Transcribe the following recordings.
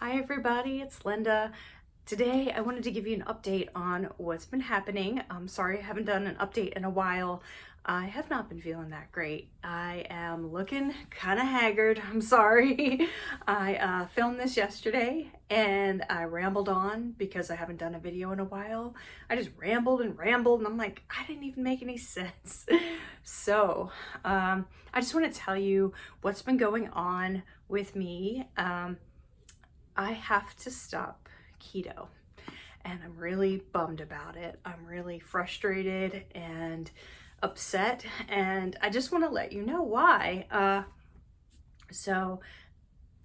Hi everybody, it's Linda. Today I wanted to give you an update on what's been happening. I'm sorry I haven't done an update in a while. I have not been feeling that great. I am looking kind of haggard. I'm sorry. I filmed this yesterday and I rambled on because I haven't done a video in a while. I just rambled and I'm like, I didn't even make any sense. So I just want to tell you what's been going on with me. I have to stop keto and I'm really bummed about it. I'm really frustrated and upset, and I just want to let you know why. So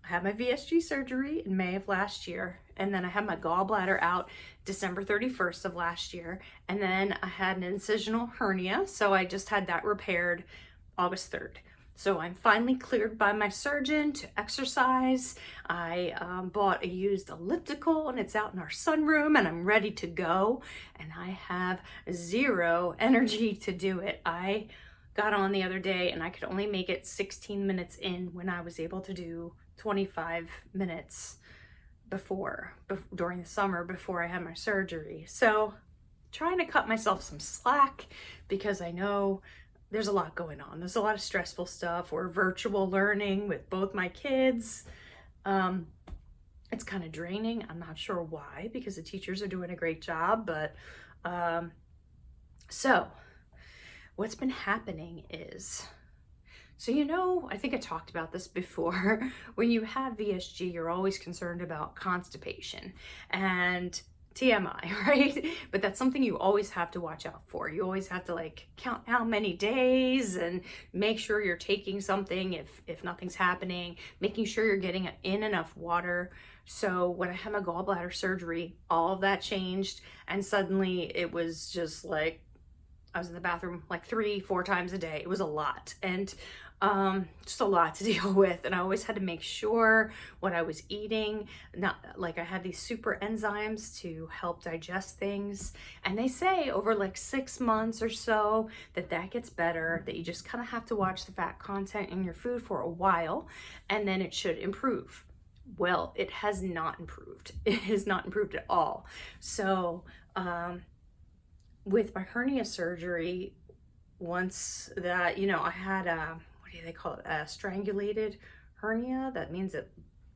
I had my VSG surgery in May of last year, and then I had my gallbladder out December 31st of last year, and then I had an incisional hernia, so I just had that repaired August 3rd. So I'm finally cleared by my surgeon to exercise. I bought a used elliptical and it's out in our sunroom and I'm ready to go. And I have zero energy to do it. I got on the other day and I could only make it 16 minutes in when I was able to do 25 minutes during the summer before I had my surgery. So trying to cut myself some slack because I know there's a lot going on. There's a lot of stressful stuff. We're virtual learning with both my kids. It's kind of draining. I'm not sure why, because the teachers are doing a great job. But so what's been happening is, I think I talked about this before. When you have VSG, you're always concerned about constipation and TMI, right? But that's something you always have to watch out for. You always have to count how many days and make sure you're taking something if nothing's happening, making sure you're getting in enough water. So when I had my gallbladder surgery, all of that changed, and suddenly it was just like I was in the bathroom 3-4 times a day. It was a lot, and just a lot to deal with. And I always had to make sure what I was eating, not I had these super enzymes to help digest things. And they say over 6 months or so that gets better, that you just kind of have to watch the fat content in your food for a while, and then it should improve. Well, it has not improved. It has not improved at all. So, with my hernia surgery, once that, I had what do they call it? A strangulated hernia. That means that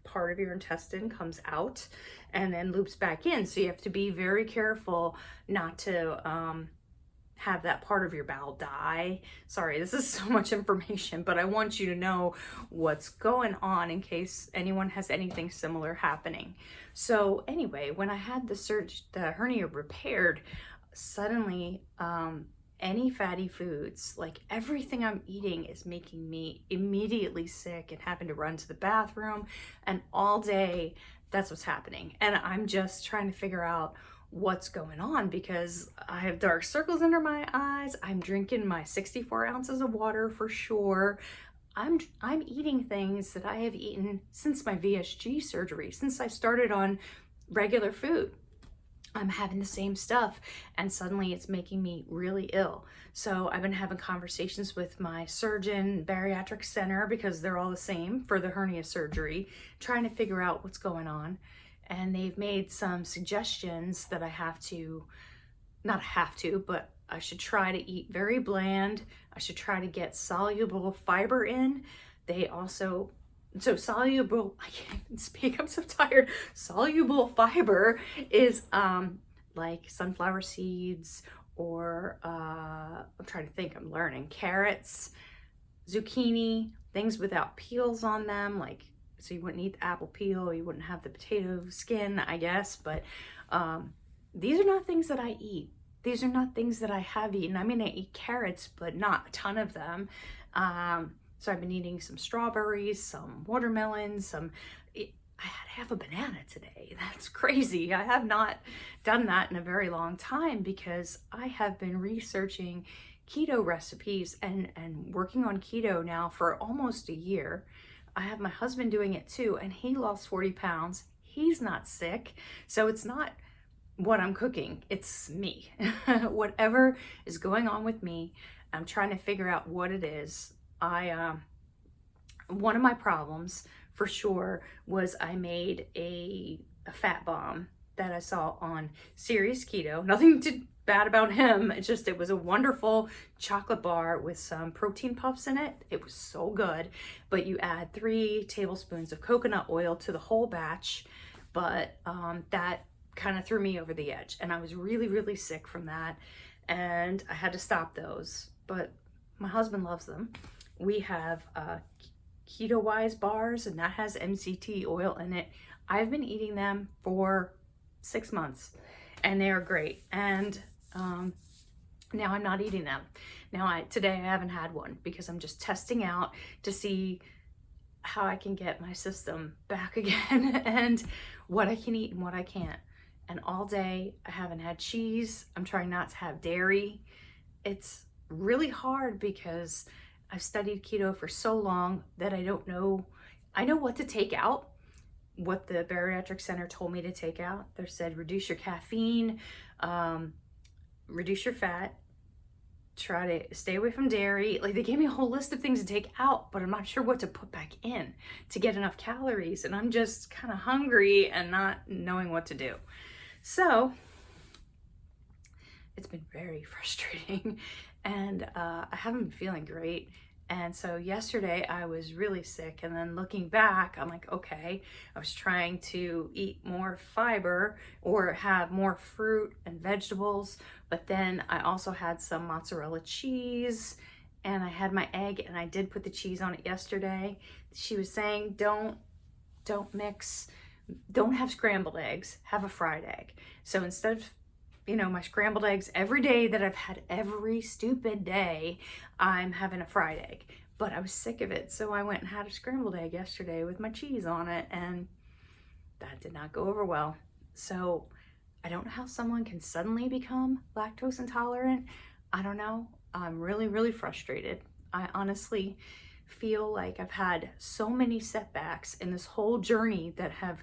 part of your intestine comes out and then loops back in. So you have to be very careful not to have that part of your bowel die. Sorry, this is so much information, but I want you to know what's going on in case anyone has anything similar happening. So anyway, when I had the hernia repaired, suddenly any fatty foods, everything I'm eating is making me immediately sick and having to run to the bathroom, and all day that's what's happening. And I'm just trying to figure out what's going on because I have dark circles under my eyes. I'm drinking my 64 ounces of water for sure. I'm eating things that I have eaten since my VSG surgery, since I started on regular food. I'm having the same stuff, and suddenly it's making me really ill. So I've been having conversations with my surgeon, Bariatric center, because they're all the same for the hernia surgery, trying to figure out what's going on. And they've made some suggestions that but I should try to eat very bland. I should try to get soluble fiber in. Soluble, I can't even speak, I'm so tired. Soluble fiber is like sunflower seeds, or I'm trying to think, I'm learning, carrots, zucchini, things without peels on them, so you wouldn't eat the apple peel, you wouldn't have the potato skin, I guess, but these are not things that I eat. These are not things that I have eaten. I mean, I eat carrots, but not a ton of them. So I've been eating some strawberries, some watermelons, I had half a banana today. That's crazy. I have not done that in a very long time because I have been researching keto recipes and working on keto now for almost a year. I have my husband doing it too, and he lost 40 pounds. He's not sick. So it's not what I'm cooking, it's me. Whatever is going on with me, I'm trying to figure out what it is. One of my problems for sure was I made a fat bomb that I saw on Serious Keto. Nothing bad about him. It's just, it was a wonderful chocolate bar with some protein puffs in it. It was so good. But you add 3 tablespoons of coconut oil to the whole batch. But that kind of threw me over the edge. And I was really, really sick from that. And I had to stop those. But my husband loves them. We have Keto Wise bars, and that has MCT oil in it. I've been eating them for 6 months, and they are great. And now I'm not eating them. Now today I haven't had one because I'm just testing out to see how I can get my system back again and what I can eat and what I can't. And all day I haven't had cheese. I'm trying not to have dairy. It's really hard because I've studied keto for so long that I don't know. I know what to take out, what the Bariatric Center told me to take out. They said reduce your caffeine, reduce your fat, try to stay away from dairy. Like, they gave me a whole list of things to take out, but I'm not sure what to put back in to get enough calories. And I'm just kind of hungry and not knowing what to do. So it's been very frustrating, and I haven't been feeling great. And so yesterday I was really sick, and then looking back, I'm like, okay, I was trying to eat more fiber or have more fruit and vegetables, but then I also had some mozzarella cheese, and I had my egg, and I did put the cheese on it yesterday. She was saying, don't mix, don't have scrambled eggs, have a fried egg. So instead of, my scrambled eggs every day that I've had every stupid day, I'm having a fried egg. But I was sick of it, so I went and had a scrambled egg yesterday with my cheese on it, and that did not go over well. So I don't know how someone can suddenly become lactose intolerant. I don't know. I'm really, really frustrated. I honestly feel like I've had so many setbacks in this whole journey that have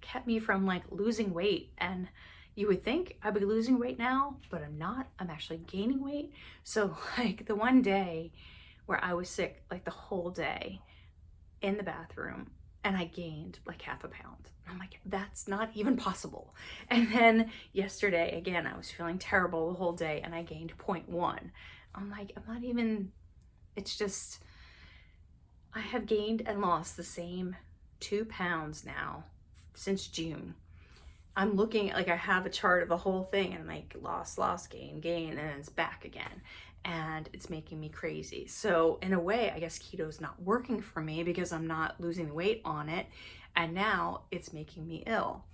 kept me from losing weight, and you would think I'd be losing weight now, but I'm not. I'm actually gaining weight. So the one day where I was sick, the whole day in the bathroom, and I gained half a pound. I'm like, that's not even possible. And then yesterday, again, I was feeling terrible the whole day, and I gained 0.1. I'm like, I'm not even, it's just, I have gained and lost the same 2 pounds now since June. I'm looking, I have a chart of the whole thing, and loss, gain, and then it's back again. And it's making me crazy. So in a way, I guess keto's not working for me because I'm not losing weight on it. And now it's making me ill.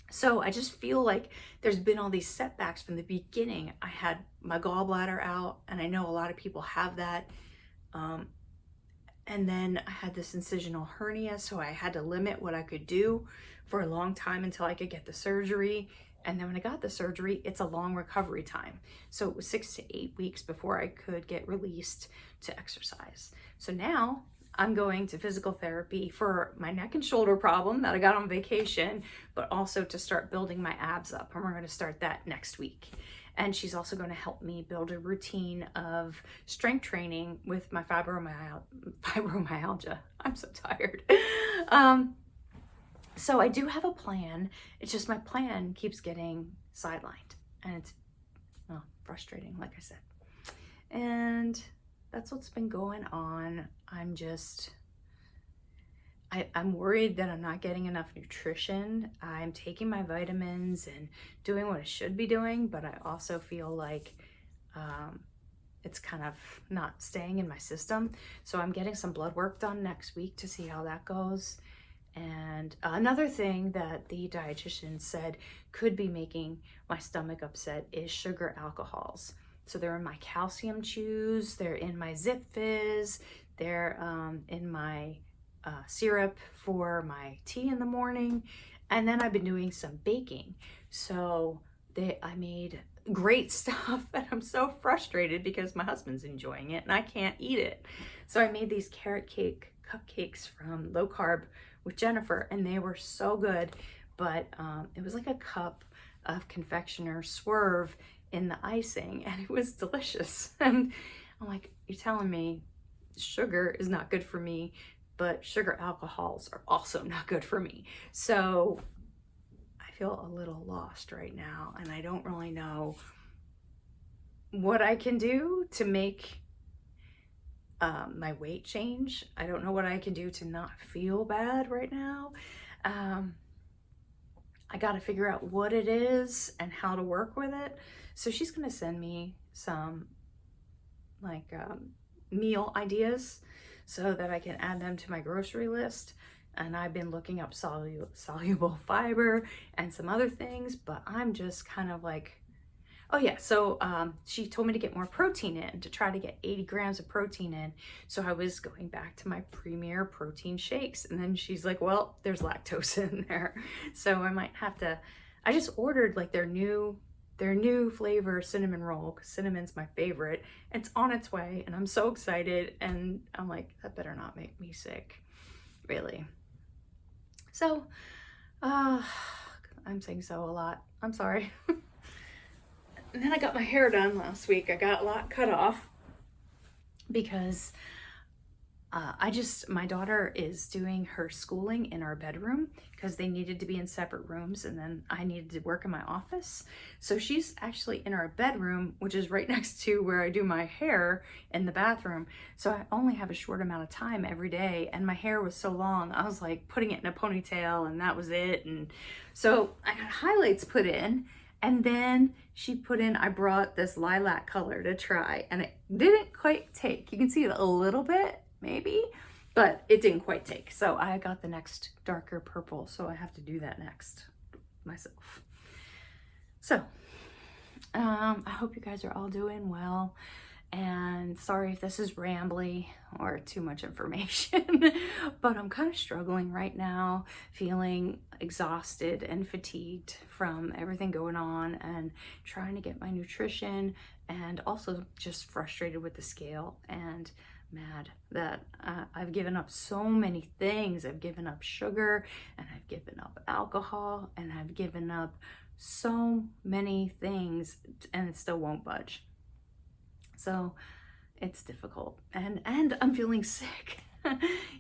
So I just feel like there's been all these setbacks from the beginning. I had my gallbladder out, and I know a lot of people have that. And then I had this incisional hernia, so I had to limit what I could do for a long time until I could get the surgery. And then when I got the surgery, it's a long recovery time. So it was 6 to 8 weeks before I could get released to exercise. So now I'm going to physical therapy for my neck and shoulder problem that I got on vacation, but also to start building my abs up. And we're going to start that next week. And she's also going to help me build a routine of strength training with my fibromyalgia. I'm so tired. So I do have a plan. It's just my plan keeps getting sidelined, and it's frustrating, like I said. And that's what's been going on. I'm worried that I'm not getting enough nutrition. I'm taking my vitamins and doing what I should be doing, but I also feel like it's kind of not staying in my system. So I'm getting some blood work done next week to see how that goes. And another thing that the dietitian said could be making my stomach upset is sugar alcohols. So they're in my calcium chews, they're in my Zip Fizz, they're in my syrup for my tea in the morning. And then I've been doing some baking. So I made great stuff, and I'm so frustrated because my husband's enjoying it and I can't eat it. So I made these carrot cake cupcakes from Low Carb with Jennifer, and they were so good, but it was like a cup of confectioner Swerve in the icing, and it was delicious. And I'm like, you're telling me sugar is not good for me, but sugar alcohols are also not good for me. So I feel a little lost right now, and I don't really know what I can do to make my weight change. I don't know what I can do to not feel bad right now. I got to figure out what it is and how to work with it. So she's going to send me some like meal ideas so that I can add them to my grocery list. And I've been looking up soluble fiber and some other things, but I'm just kind of like, oh yeah, so she told me to get more protein in, to try to get 80 grams of protein in. So I was going back to my Premier protein shakes, and then she's like, well, there's lactose in there. So I might have to, I just ordered like their new flavor cinnamon roll, because cinnamon's my favorite. It's on its way, and I'm so excited, and I'm like, that better not make me sick, really. So, I'm saying so a lot. I'm sorry. And then I got my hair done last week. I got a lot cut off because my daughter is doing her schooling in our bedroom because they needed to be in separate rooms, and then I needed to work in my office. So she's actually in our bedroom, which is right next to where I do my hair in the bathroom. So I only have a short amount of time every day, and my hair was so long, I was like putting it in a ponytail, and that was it. And so I got highlights put in. And then she put in, I brought this lilac color to try, and it didn't quite take. You can see it a little bit, maybe, but it didn't quite take. So I got the next darker purple, so I have to do that next myself. So I hope you guys are all doing well. And sorry if this is rambly or too much information, but I'm kind of struggling right now, feeling exhausted and fatigued from everything going on and trying to get my nutrition, and also just frustrated with the scale and mad that I've given up so many things. I've given up sugar, and I've given up alcohol, and I've given up so many things, and it still won't budge. So it's difficult, and I'm feeling sick.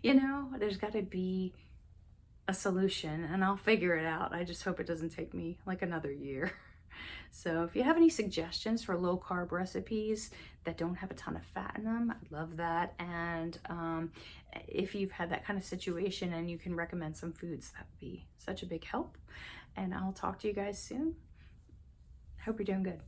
You know, there's got to be a solution, and I'll figure it out. I just hope it doesn't take me like another year. So if you have any suggestions for low carb recipes that don't have a ton of fat in them, I'd love that. And if you've had that kind of situation and you can recommend some foods, that would be such a big help. And I'll talk to you guys soon. Hope you're doing good.